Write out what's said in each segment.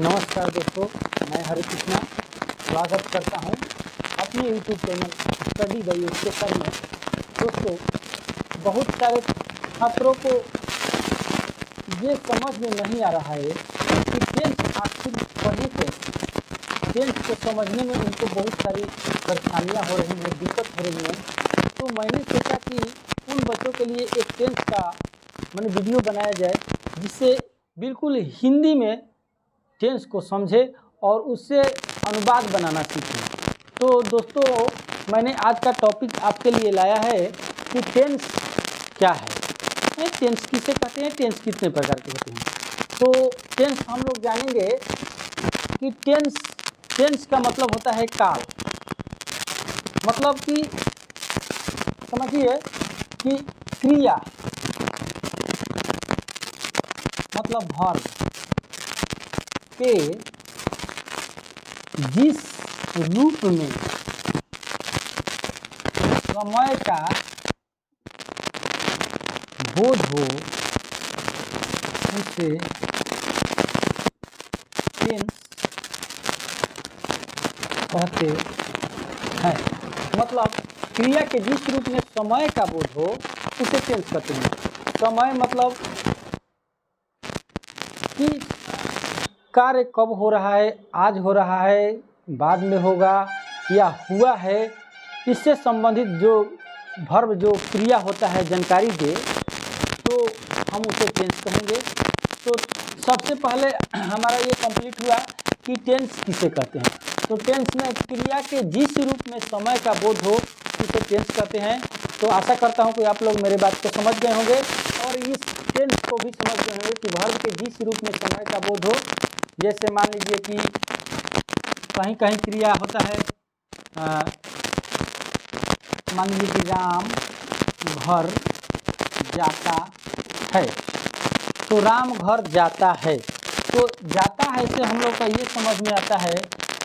नमस्कार दोस्तों, मैं हरे कृष्णा स्वागत करता हूं अपने YouTube channel study bye education में। दोस्तों, बहुत सारे छात्रों को ये समझ में नहीं आ रहा है कि टेंथ आखिर पढ़े कैसे। टेंथ को समझने में उनको बहुत सारी परेशानियाँ हो रही हैं, दिक्कत हो रही हैं। तो मैंने सोचा कि उन बच्चों के लिए एक टेंथ का वीडियो बनाया जाए, जिससे बिल्कुल हिंदी में टेंस को समझे और उससे अनुवाद बनाना सीखें। तो दोस्तों, मैंने आज का टॉपिक आपके लिए लाया है कि टेंस क्या है, टेंस किसे कहते हैं, टेंस कितने प्रकार के होते हैं। तो टेंस हम लोग जानेंगे कि टेंस का मतलब होता है काल। मतलब कि समझिए कि क्रिया मतलब वर्ब के जिस रूप में समय का बोध हो उसे टेंस कहते हैं। मतलब क्रिया के जिस रूप में समय का बोध हो उसे टेंस कहते हैं। समय मतलब कि कार्य कब हो रहा है, आज हो रहा है, बाद में होगा या हुआ है, इससे संबंधित जो वर्ब जो क्रिया होता है जानकारी दे, तो हम उसे टेंस कहेंगे। तो सबसे पहले हमारा ये कंप्लीट हुआ कि टेंस किसे कहते हैं। तो टेंस में क्रिया के जिस रूप में समय का बोध हो उसे टेंस कहते हैं। तो आशा करता हूँ कि आप लोग मेरे बात को समझ गए होंगे और इस टेंस को भी समझ गए होंगे कि वर्ब के जिस रूप में समय का बोध हो। जैसे मान लीजिए कि कहीं कहीं क्रिया होता है, मान लीजिए कि राम घर जाता है। तो राम घर जाता है, तो जाता है से हम लोग का ये समझ में आता है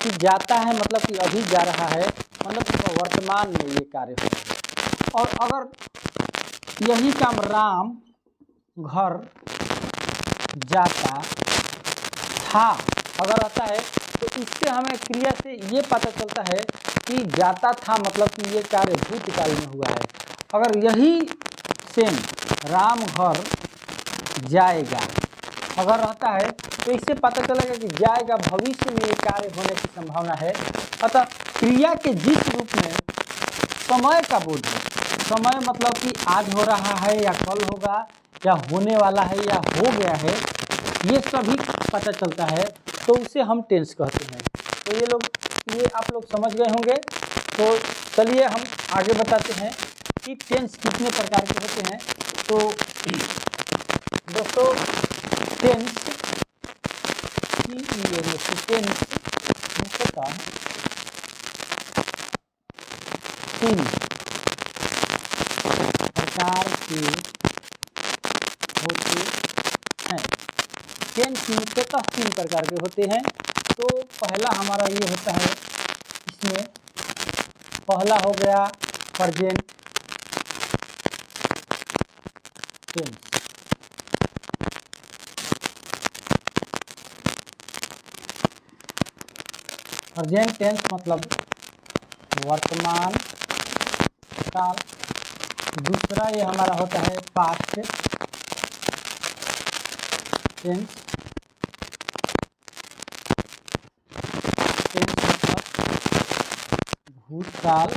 कि जाता है मतलब कि अभी जा रहा है, मतलब वर्तमान में ये कार्य हो रहा है। और अगर यही काम राम घर जाता था अगर आता है, तो इससे हमें क्रिया से ये पता चलता है कि जाता था मतलब कि ये कार्य भूतकाल में हुआ है। अगर यही सेम राम घर जाएगा अगर रहता है, तो इससे पता चलेगा कि जाएगा भविष्य में ये कार्य होने की संभावना है। अतः क्रिया के जिस रूप में समय का बोध है, समय मतलब कि आज हो रहा है या कल होगा या होने वाला है या हो गया है, ये सभी पता चलता है, तो उसे हम टेंस कहते हैं। तो ये आप लोग समझ गए होंगे। तो चलिए हम आगे बताते हैं कि टेंस कितने प्रकार के होते हैं। तो दोस्तों, टेंस मुख्यतः 3 प्रकार के होते हैं। टेंस मुख्यतः 3 प्रकार के होते हैं। तो पहला हमारा ये होता है, इसमें पहला हो गया प्रेजेंट टेंस। प्रेजेंट टेंस मतलब वर्तमान काल। दूसरा ये हमारा होता है पास्ट टेंस। भूतकाल।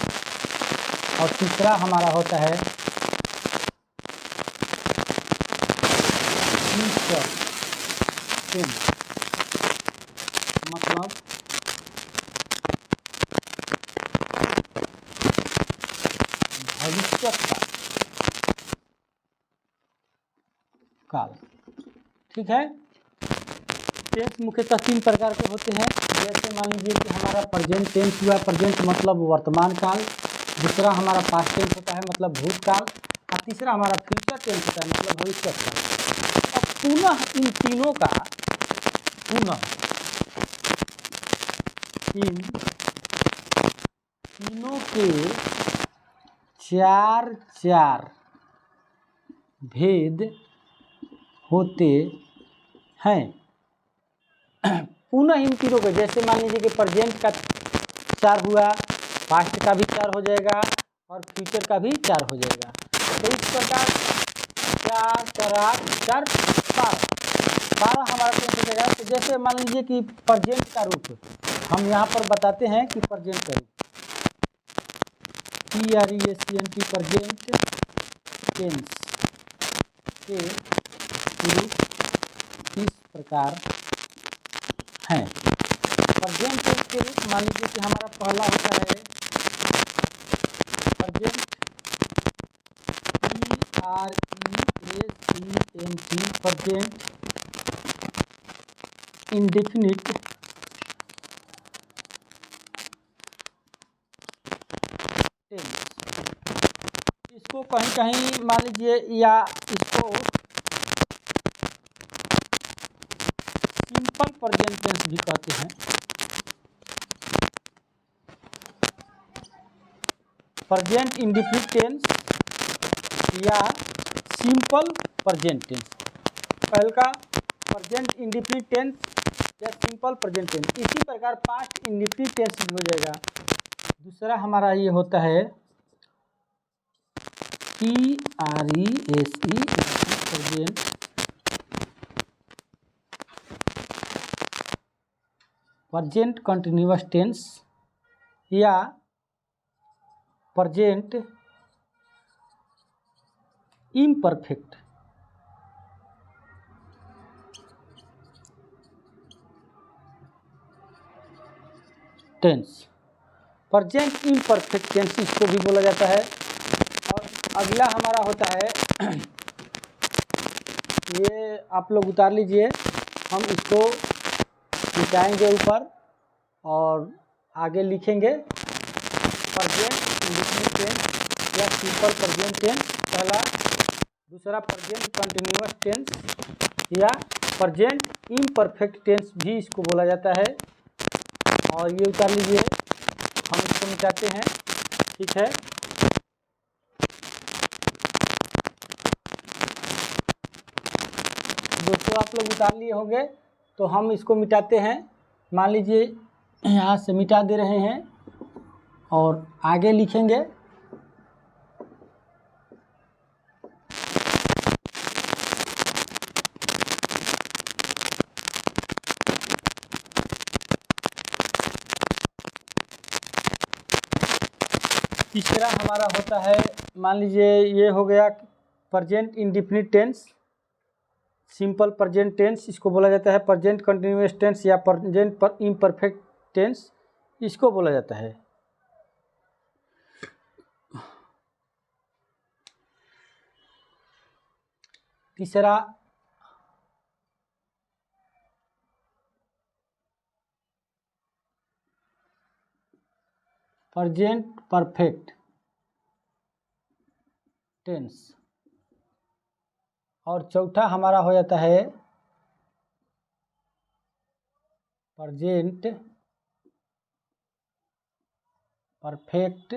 और तीसरा हमारा होता है फ्यूचर टेंस, मतलब भविष्य काल। ठीक है। टेंस मुख्यतः 3 प्रकार के होते हैं। जैसे मान लीजिए कि हमारा प्रेजेंट टेंस हुआ, प्रेजेंट मतलब वर्तमान काल। दूसरा हमारा पास्ट टेंस होता है मतलब भूतकाल। और तीसरा हमारा फ्यूचर टेंस होता है मतलब भविष्य काल। अब पुनः इन तीनों के 4 भेद होते हैं। पुनः इन तीनों को, जैसे मान लीजिए कि प्रेजेंट का 4 हुआ, पास्ट का भी 4 हो जाएगा और फ्यूचर का भी 4 हो जाएगा। तो इस प्रकार 4 4 8 4 12 हमारा टेंस हो जाएगा। तो जैसे मान लीजिए कि प्रेजेंट का रूप हम यहाँ पर बताते हैं कि प्रेजेंट का रूप PRESENT प्रेजेंट टेंस के रूप इस प्रकार हैं। प्रेजेंट टेंस के रूप मान लीजिए कि हमारा पहला होता है present PRESENT present indefinite tense. इसको कहीं कहीं मान लीजिए या इसको सिंपल प्रेजेंट टेंस भी कहते हैं। प्रेजेंट इंडेफिनिट टेंस या सिंपल प्रेजेंट टेंस। पहले का प्रेजेंट इंडेफिनिट टेंस या सिंपल प्रेजेंट टेंस। इसी प्रकार पास्ट इंडेफिनिट टेंस भी हो जाएगा। दूसरा हमारा ये होता है PRESE present present continuous tense या present imperfect tense. Present imperfect tense इसको भी बोला जाता है। और अगला हमारा होता है ये आप लोग उतार लीजिए, हम इसको मिटाएंगे ऊपर और आगे लिखेंगे प्रेजेंट इंडेफिनिट टेंस या सिंपल प्रेजेंट टेंस पहला। दूसरा प्रेजेंट कंटिन्यूअस टेंस या प्रेजेंट इम्परफेक्ट टेंस भी इसको बोला जाता है। और ये उतार लीजिए, हम इसको मिटाते हैं। ठीक है, दोस्तों आप लोग उतार लिए होंगे तो हम इसको मिटाते हैं। मान लीजिए यहाँ से मिटा दे रहे हैं और आगे लिखेंगे तीसरा हमारा होता है, मान लीजिए ये हो गया present indefinite tense, simple present tense इसको बोला जाता है। प्रेजेंट कंटिन्यूअस टेंस या प्रेजेंट इम्परफेक्ट टेंस इसको बोला जाता है। तीसरा प्रेजेंट परफेक्ट टेंस और चौथा हमारा हो जाता है present perfect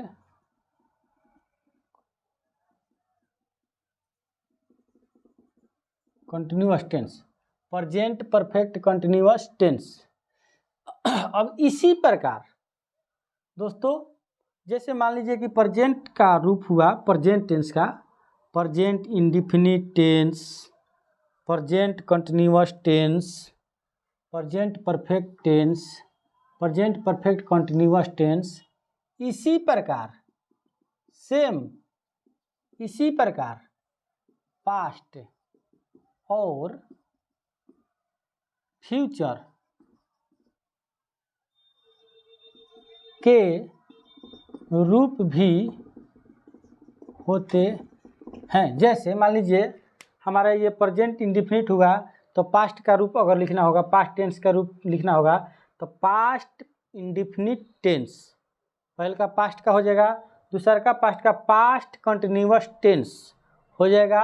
continuous tense. Present perfect continuous tense. अब इसी प्रकार दोस्तों, जैसे मान लीजिए कि प्रेजेंट का रूप हुआ प्रेजेंट टेंस का present indefinite tense, present continuous tense, present perfect tense, present perfect continuous tense. इसी प्रकार सेम इसी प्रकार पास्ट और फ्यूचर के रूप भी होते हैं। जैसे मान लीजिए हमारा ये प्रेजेंट इंडेफिनिट हुआ तो पास्ट का रूप अगर लिखना होगा, पास्ट टेंस का रूप लिखना होगा तो पास्ट इंडेफिनिट टेंस पहले का पास्ट का हो जाएगा, दूसरा का पास्ट का पास्ट कंटिन्यूअस टेंस हो जाएगा।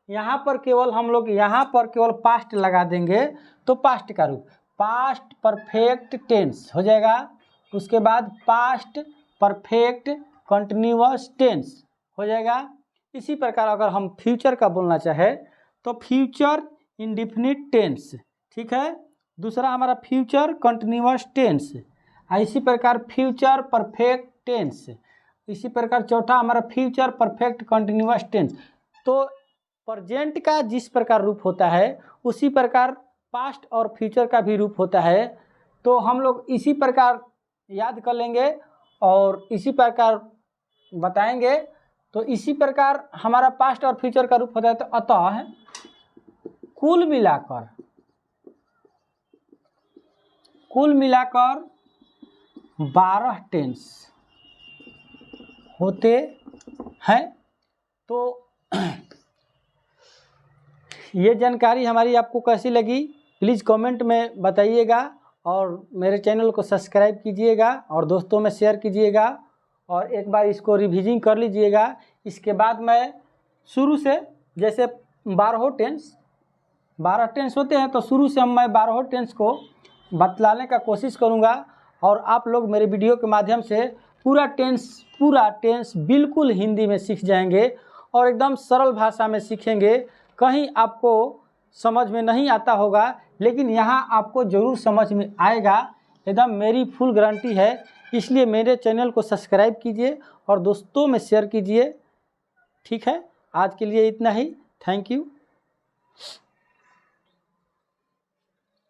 यहाँ पर केवल हम लोग यहाँ पर केवल पास्ट लगा देंगे तो पास्ट का रूप पास्ट परफेक्ट टेंस हो जाएगा। उसके बाद पास्ट परफेक्ट कंटिन्यूअस टेंस हो जाएगा। इसी प्रकार अगर हम फ्यूचर का बोलना चाहे तो फ्यूचर इंडेफिनिट टेंस, ठीक है, दूसरा हमारा फ्यूचर कंटिन्यूअस टेंस, इसी प्रकार फ्यूचर परफेक्ट टेंस, इसी प्रकार चौथा हमारा फ्यूचर परफेक्ट कंटिन्यूअस टेंस। तो प्रेजेंट का जिस प्रकार रूप होता है उसी प्रकार पास्ट और फ्यूचर का भी रूप होता है। तो हम लोग इसी प्रकार याद कर लेंगे और इसी प्रकार बताएंगे। तो इसी प्रकार हमारा पास्ट और फ्यूचर का रूप होता है। तो अतः कुल मिलाकर 12 टेंस होते हैं। तो ये जानकारी हमारी आपको कैसी लगी प्लीज़ कमेंट में बताइएगा और मेरे चैनल को सब्सक्राइब कीजिएगा और दोस्तों में शेयर कीजिएगा और एक बार इसको रिवीजिंग कर लीजिएगा। इसके बाद मैं शुरू से जैसे 12 टेंस होते हैं तो शुरू से मैं 12 टेंस को बतलाने का कोशिश करूँगा और आप लोग मेरे वीडियो के माध्यम से पूरा टेंस बिल्कुल हिंदी में सीख जाएंगे और एकदम सरल भाषा में सीखेंगे। कहीं आपको समझ में नहीं आता होगा लेकिन यहाँ आपको ज़रूर समझ में आएगा, एकदम मेरी फुल गारंटी है। इसलिए मेरे चैनल को सब्सक्राइब कीजिए और दोस्तों में शेयर कीजिए। ठीक है, आज के लिए इतना ही। Thank you.